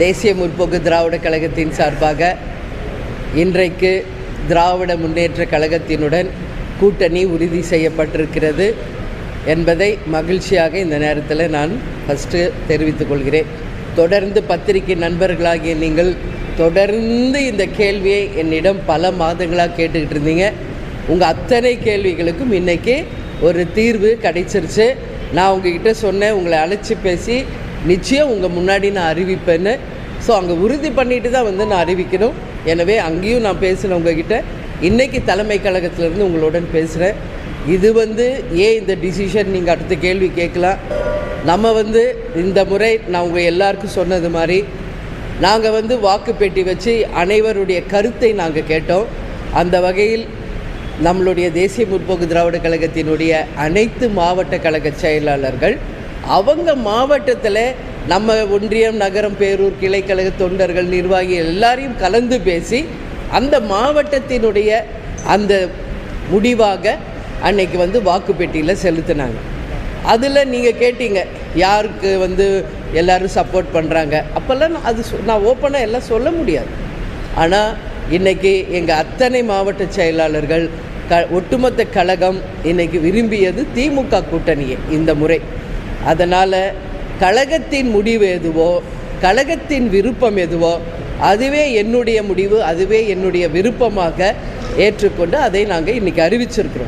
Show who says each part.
Speaker 1: தேசிய முற்போக்கு திராவிட கழகத்தின் சார்பாக இன்றைக்கு திராவிட முன்னேற்ற கழகத்தினுடன் கூட்டணி உறுதி செய்யப்பட்டிருக்கிறது என்பதை மகிழ்ச்சியாக இந்த நேரத்தில் நான் ஃபஸ்ட்டு தெரிவித்துக் கொள்கிறேன். தொடர்ந்து பத்திரிகை நண்பர்களாகிய நீங்கள் தொடர்ந்து இந்த கேள்வியை என்னிடம் பல மாதங்களாக கேட்டுக்கிட்டு இருந்தீங்க. உங்கள் அத்தனை கேள்விகளுக்கும் இன்றைக்கி ஒரு தீர்வு கிடைச்சிருச்சு. நான் உங்ககிட்ட சொன்னேன், உங்களை அழைச்சி பேசி நிச்சயம் உங்கள் முன்னாடி நான் அறிவிப்பேன்னு. ஸோ அங்கே உறுதி பண்ணிட்டு தான் நான் அறிவிக்கணும். எனவே அங்கேயும் நான் பேசினேன் உங்ககிட்ட. இன்றைக்கி தலைமை கழகத்திலேருந்து உங்களுடன் பேசுகிறேன். இது ஏன் இந்த டிசிஷன் நீங்கள் அடுத்த கேள்வி கேட்கலாம். நம்ம இந்த முறை நான் உங்கள் எல்லாருக்கும் சொன்னது மாதிரி நாங்கள் வாக்கு பெட்டி வச்சு அனைவருடைய கருத்தை நாங்கள் கேட்டோம். அந்த வகையில் நம்மளுடைய தேசிய முற்போக்கு திராவிட கழகத்தினுடைய அனைத்து மாவட்ட கழக செயலாளர்கள் அவங்க மாவட்டத்தில் நம்ம ஒன்றியம், நகரம், பேரூர், கிளைக்கழக தொண்டர்கள், நிர்வாகிகள் எல்லாரையும் கலந்து பேசி அந்த மாவட்டத்தினுடைய அந்த முடிவாக அன்னைக்கு வாக்கு பெட்டியில் செலுத்தினாங்க. அதில் நீங்கள் கேட்டீங்க யாருக்கு எல்லோரும் சப்போர்ட் பண்ணுறாங்க. அப்போல்லாம் நான் ஓப்பனாக எல்லாம் சொல்ல முடியாது. ஆனால் இன்றைக்கி எங்கள் அத்தனை மாவட்ட செயலாளர்கள் ஒட்டுமொத்த கழகம் இன்றைக்கி விரும்பியது திமுக கூட்டணியே இந்த முறை. அதனால் கழகத்தின் முடிவு எதுவோ, கழகத்தின் விருப்பம் எதுவோ அதுவே என்னுடைய முடிவு, அதுவே என்னுடைய விருப்பமாக ஏற்றுக்கொண்டு அதை நாங்கள் இன்றைக்கி அறிவிச்சிருக்கிறோம்.